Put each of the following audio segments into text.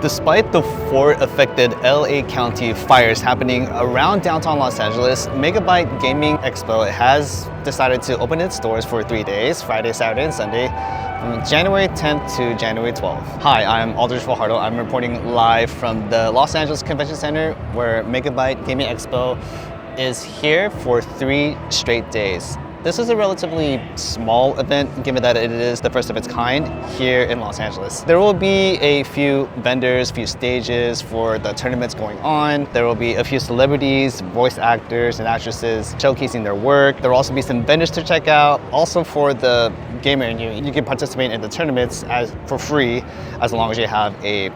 Despite the 4 affected LA County fires happening around downtown Los Angeles, Megabyte Gaming Expo has decided to open its doors for 3 days, Friday, Saturday, and Sunday, from January 10th to January 12th. Hi, I'm Aldrich Fajardo. I'm reporting live from the Los Angeles Convention Center, where Megabyte Gaming Expo is here for 3 straight days. This is a relatively small event, given that it is the first of its kind here in Los Angeles. There will be a few vendors, few stages for the tournaments going on. There will be a few celebrities, voice actors and actresses showcasing their work. There will also be some vendors to check out. Also for the gamer in you can participate in the tournaments for free as long as you have a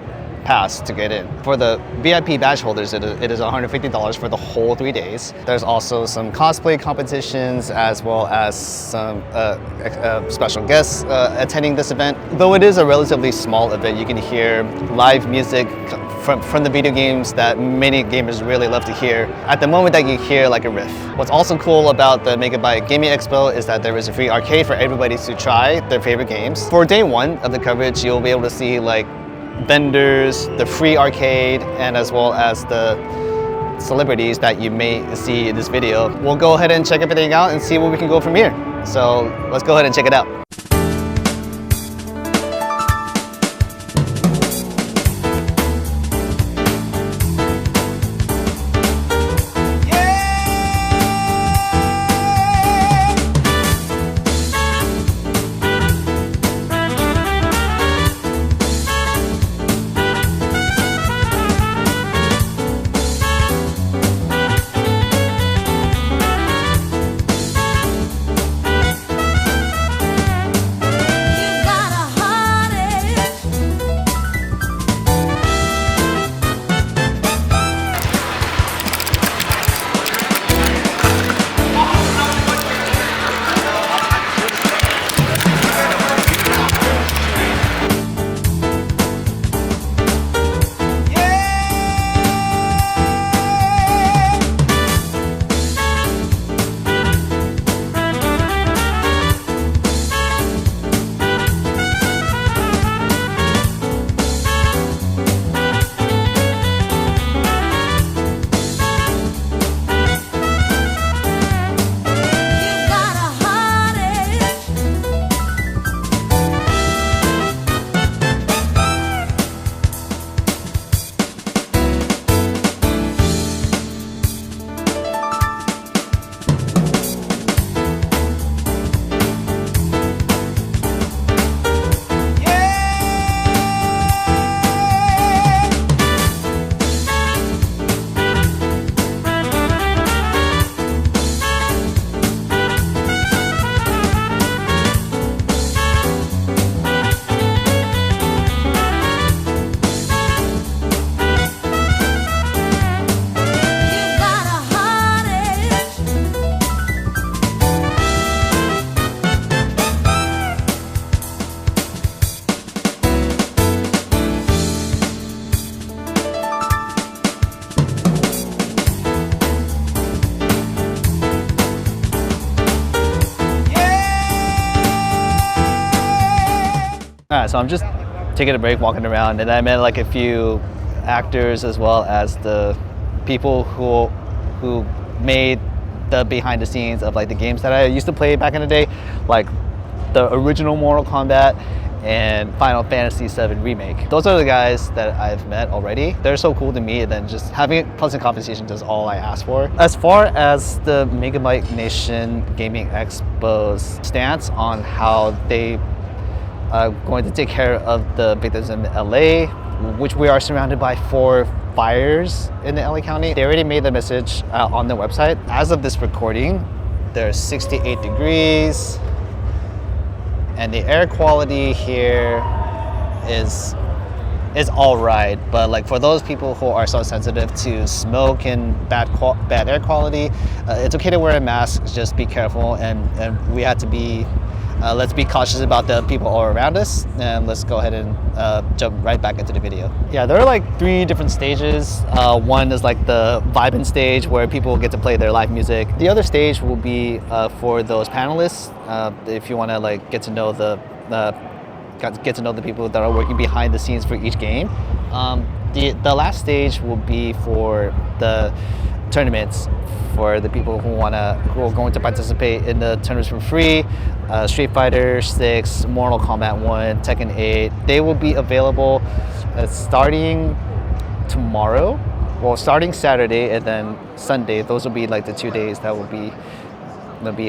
pass to get in. For the VIP badge holders, it is $150 for the whole 3 days. There's also some cosplay competitions as well as some special guests attending this event. Though it is a relatively small event, you can hear live music from the video games that many gamers really love to hear at the moment that you hear like a riff. What's also cool about the Megabyte Gaming Expo is that there is a free arcade for everybody to try their favorite games. For day 1 of the coverage, you'll be able to see like vendors, the free arcade, and as well as the celebrities that you may see in this video. We'll go ahead and check everything out and see where we can go from here. So let's go ahead and check it out. Alright, so I'm just taking a break, walking around, and I met like a few actors as well as the people who made the behind the scenes of like the games that I used to play back in the day, like the original Mortal Kombat and Final Fantasy VII Remake. Those are the guys that I've met already. They're so cool to me, and then just having a pleasant conversation is all I ask for. As far as the Megabyte Nation Gaming Expo's stance on how they going to take care of the victims in LA, which we are surrounded by 4 fires in the LA County. They already made the message on their website. As of this recording, there's 68 degrees, and the air quality here is all right. But like for those people who are so sensitive to smoke and bad air quality, it's okay to wear a mask. Just be careful, and we had to be let's be cautious about the people all around us, and let's go ahead and jump right back into the video. Yeah, there are like 3 different stages. One is like the vibing stage where people get to play their live music. The other stage will be for those panelists, if you want to like get to know the people that are working behind the scenes for each game. The last stage will be for the tournaments, for the people who are going to participate in the tournaments for free. Street Fighter 6, Mortal Kombat 1, Tekken 8. They will be available starting tomorrow. Well, starting Saturday and then Sunday. Those will be like the 2 days that will be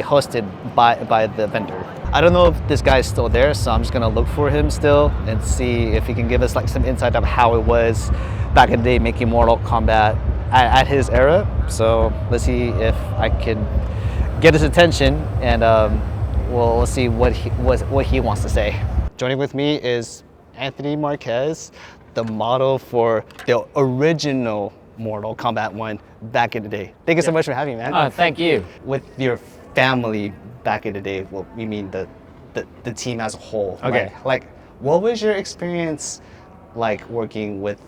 hosted by the vendor. I don't know if this guy is still there, so I'm just gonna look for him still and see if he can give us like some insight of how it was back in the day making Mortal Kombat at his era. So let's see if I can get his attention, and we'll see what he wants to say. Joining with me is Anthony Marquez, the model for the original Mortal Kombat 1 back in the day. Thank you so much for having me, man. Thank you. With your family back in the day, well, we mean the team as a whole. Okay. Like what was your experience like working with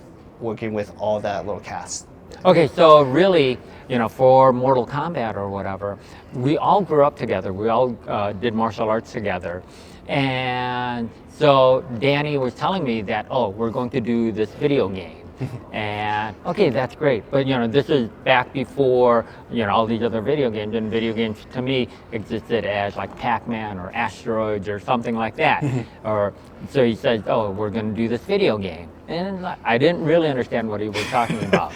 all that little cast? Okay, so really, for Mortal Kombat or whatever, we all grew up together. We all did martial arts together. And so Danny was telling me that, oh, we're going to do this video game. And okay, that's great. But this is back before, all these other video games. And video games to me existed as like Pac-Man or Asteroids or something like that. Or so he says, oh, we're going to do this video game. And I didn't really understand what he was talking about.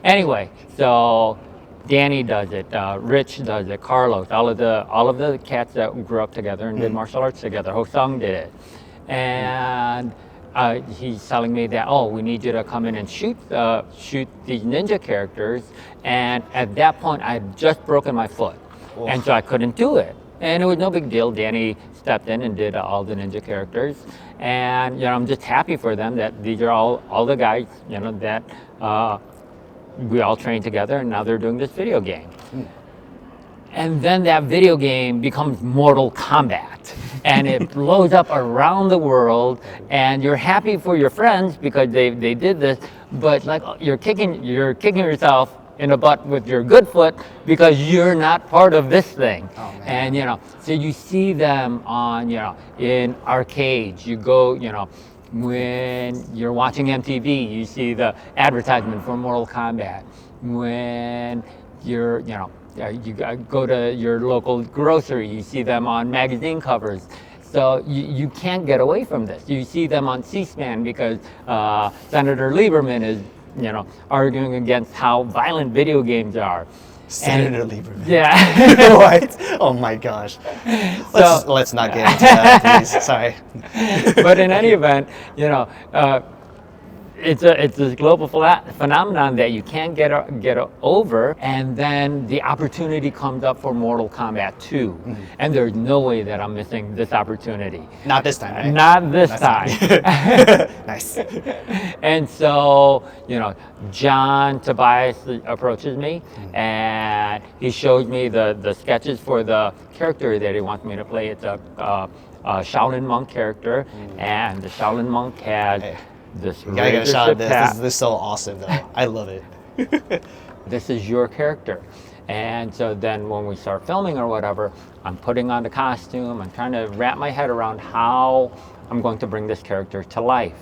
Anyway, so Danny does it, Rich does it, Carlos, all of the cats that grew up together and did martial arts together. Hosung did it. And he's telling me that, oh, we need you to come in and shoot these ninja characters. And at that point, I had just broken my foot. Oh. And so I couldn't do it. And it was no big deal. Danny stepped in and did all the ninja characters. And I'm just happy for them that these are all the guys, that we all trained together, and now they're doing this video game. And then that video game becomes Mortal Kombat, and it blows up around the world, and you're happy for your friends because they did this, but like you're kicking yourself in the butt with your good foot because you're not part of this thing. Oh, and so you see them on in arcades. You go when you're watching MTV, you see the advertisement for Mortal Kombat. When you're you go to your local grocery, you see them on magazine covers. So you can't get away from this. You see them on C-SPAN because Senator Lieberman is arguing against how violent video games are. Senator Lieberman. Yeah. What? Oh my gosh. Let's not get into that, please. Sorry. But in any event, it's this global phenomenon that you can't get over, and then the opportunity comes up for Mortal Kombat 2, and there's no way that I'm missing this opportunity. Not this time, right? Not this time. Nice. And so, John Tobias approaches me, and he shows me the sketches for the character that he wants me to play. It's a Shaolin monk character, and the Shaolin monk has this gotta get a shot of this. This is so awesome, though. I love it. This is your character. And so then when we start filming or whatever, I'm putting on the costume. I'm trying to wrap my head around how I'm going to bring this character to life.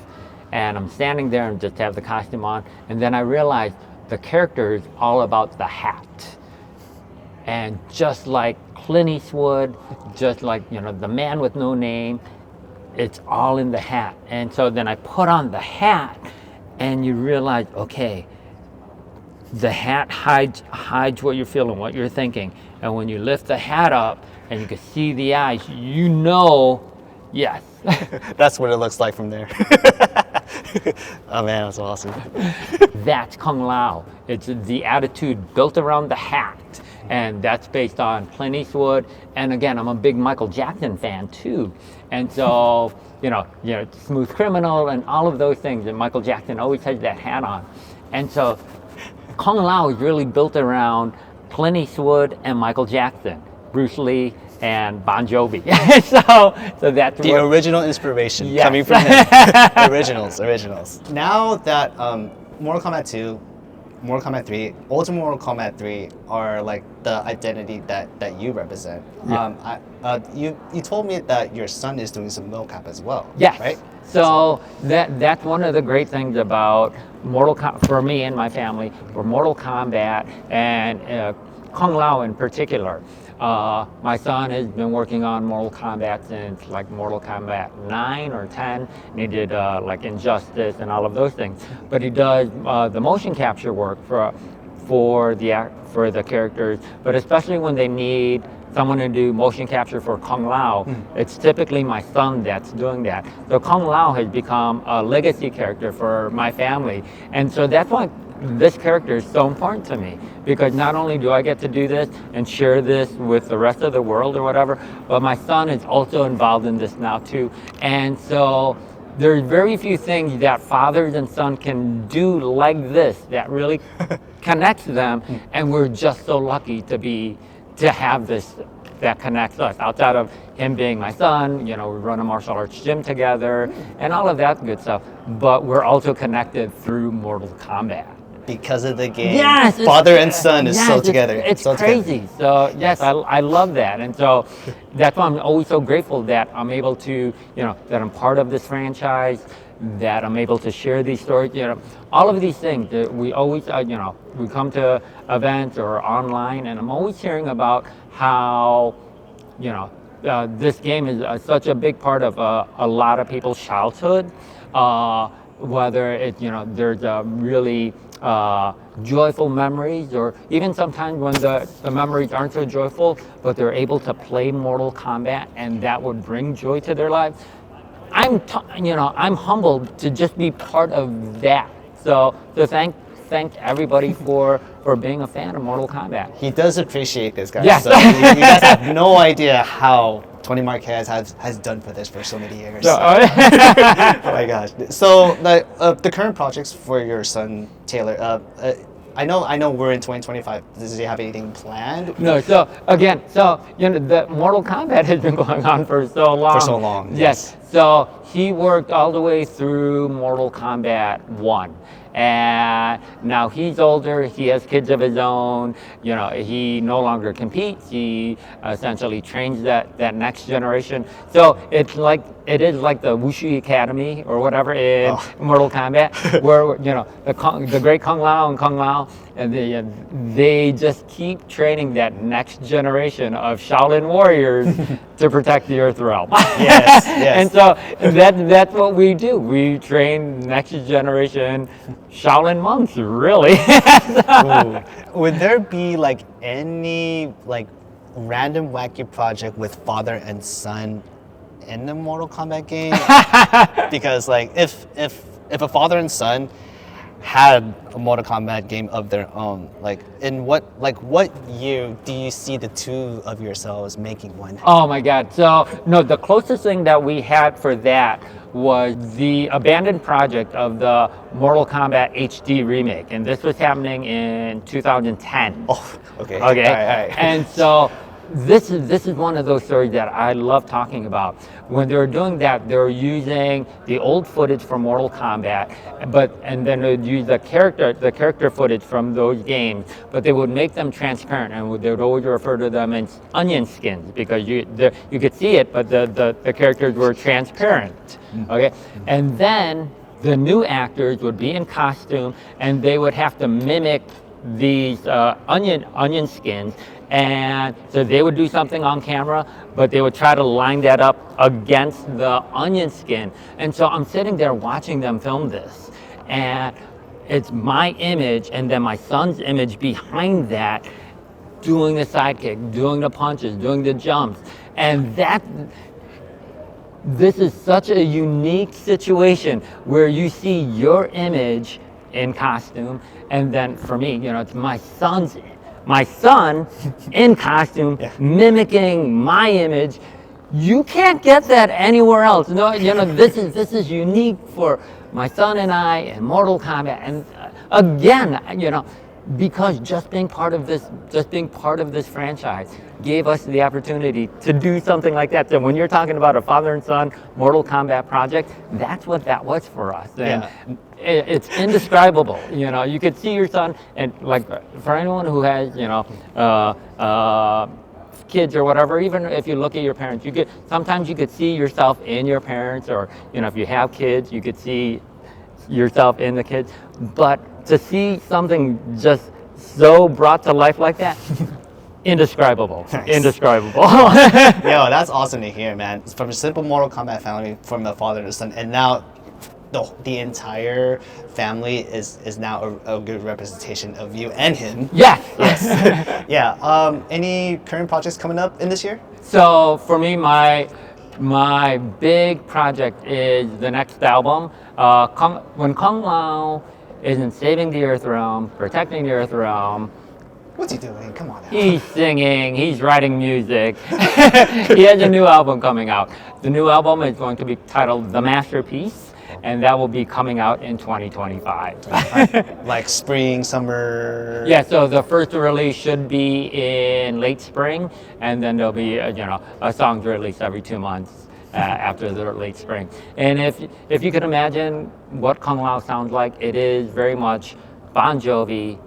And I'm standing there and just have the costume on. And then I realize the character is all about the hat. And just like Clint Eastwood, just like, the man with no name, it's all in the hat. And so then I put on the hat, and you realize, okay, the hat hides what you're feeling, what you're thinking. And when you lift the hat up and you can see the eyes, yes. That's what it looks like from there. Oh man, that's awesome. That's Kung Lao. It's the attitude built around the hat. And that's based on Clint Eastwood. And again, I'm a big Michael Jackson fan too. And so, Smooth Criminal and all of those things. And Michael Jackson always has that hat on. And so Kung Lao is really built around Clint Eastwood and Michael Jackson. Bruce Lee and Bon Jovi. so that's the what, original inspiration Yes. coming from him. Originals. Now that Mortal Kombat 2, Mortal Kombat 3, Ultimate Mortal Kombat 3 are like the identity that you represent. Yeah. You told me that your son is doing some mocap as well. Yes. Right. So that's one of the great things about for me and my family, for Mortal Kombat and Kung Lao in particular. My son has been working on Mortal Kombat since like Mortal Kombat 9 or 10, and he did like Injustice and all of those things. But he does the motion capture work for the characters, but especially when they need someone to do motion capture for Kung Lao, it's typically my son that's doing that. So Kung Lao has become a legacy character for my family, and so that's why this character is so important to me, because not only do I get to do this and share this with the rest of the world or whatever, but my son is also involved in this now too. And so there's very few things that fathers and sons can do like this that really connects them, and we're just so lucky to have this that connects us. Outside of him being my son, we run a martial arts gym together and all of that good stuff, but we're also connected through Mortal Kombat. Because of the game, yes, father and son is so together. It's so crazy. Together. So yes, I love that, and so that's why I'm always so grateful that I'm able to, that I'm part of this franchise, that I'm able to share these stories. All of these things that we always, we come to events or online, and I'm always hearing about how, this game is such a big part of a lot of people's childhood. Whether it's, there's a really joyful memories, or even sometimes when the memories aren't so joyful, but they're able to play Mortal Kombat and that would bring joy to their lives. I'm humbled to just be part of that. So thank everybody for being a fan of Mortal Kombat. He does appreciate this, guys. Yes. So you guys have no idea how Tony Marquez has done for this for so many years. So, Oh my gosh. So the current projects for your son Taylor, I know we're in 2025. Does he have anything planned? No, so again, the Mortal Kombat has been going on for so long. For so long, yes. So he worked all the way through Mortal Kombat 1. And now he's older, he has kids of his own, he no longer competes, he essentially trains that next generation. So it is like the Wushu Academy or whatever in Mortal Kombat, where the great Kung Lao and Kung Lao, and they just keep training that next generation of Shaolin warriors to protect the Earth realm. Yes. And so that's what we do. We train next generation Shaolin monks, really. Would there be like any random wacky project with father and son in the Mortal Kombat game? Because if a father and son had a Mortal Kombat game of their own, in what year do you see the two of yourselves making one? Oh my God. So no, the closest thing that we had for that was the abandoned project of the Mortal Kombat HD remake, and this was happening in 2010. Oh, okay. Okay. All right. And so this is one of those stories that I love talking about. When they were doing that, they were using the old footage from Mortal Kombat, and then they would use the character footage from those games, but they would make them transparent, and they would always refer to them as onion skins, because you could see it, but the characters were transparent. Okay, and then the new actors would be in costume, and they would have to mimic these onion skins. And so they would do something on camera, but they would try to line that up against the onion skin. And so I'm sitting there watching them film this, and it's my image and then my son's image behind that, doing the sidekick, doing the punches, doing the jumps. And this is such a unique situation where you see your image in costume, and then for me, it's my son in costume, mimicking my image. You can't get that anywhere else. No, this is unique for my son and I and Mortal Kombat. And again, because just being part of this franchise gave us the opportunity to do something like that. So when you're talking about a father and son Mortal Kombat project, that's what that was for us. And it's indescribable. You know, you could see your son, and like for anyone who has, you know, kids or whatever, even if you look at your parents, sometimes you could see yourself in your parents, or, you know, if you have kids, you could see yourself in the kids. But to see something just so brought to life like that, indescribable. Nice. Indescribable. Yo, that's awesome to hear, man. It's from a simple Mortal Kombat family, from a father and a son, and now the entire family is now a good representation of you and him. Yeah. Yes. Yeah. Any current projects coming up in this year? So for me, my big project is the next album. When Kung Lao isn't saving the Earth realm, protecting the Earth realm. What's he doing? Come on now. He's singing, he's writing music. He has a new album coming out. The new album is going to be titled The Masterpiece, and that will be coming out in 2025. Like spring, summer? Yeah, so the first release should be in late spring, and then there'll be, you know, a song's released every 2 months after the late spring. And if you can imagine what Kung Lao sounds like, it is very much Bon Jovi,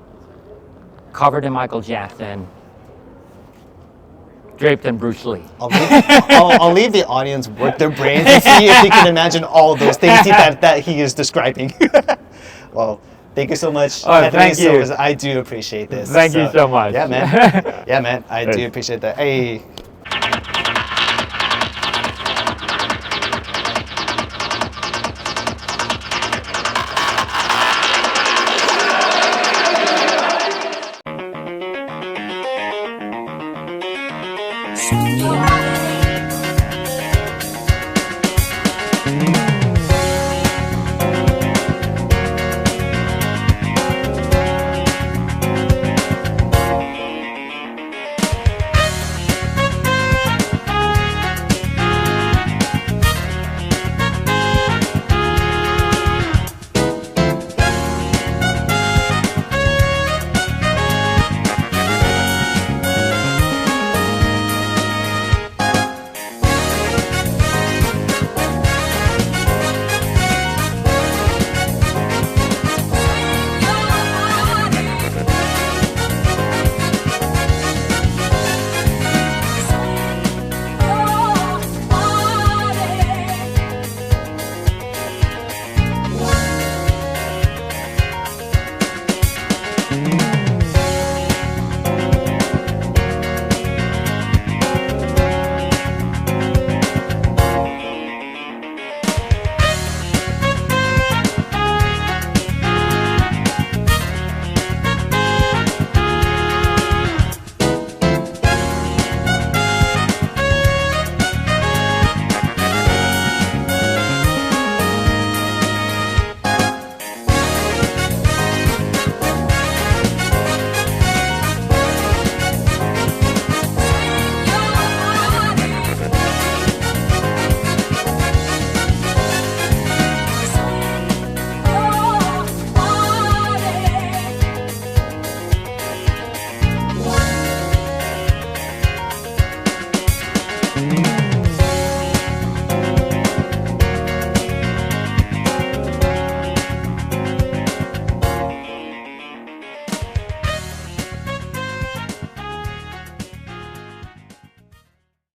covered in Michael Jackson, draped in Bruce Lee. I'll leave the audience work their brains and see if they can imagine all those things that he is describing. Well, thank you so much, Anthony. Thank you. So I do appreciate this. Thank you so much. Yeah, man. Yeah, man. I do appreciate that. Hey. Yeah.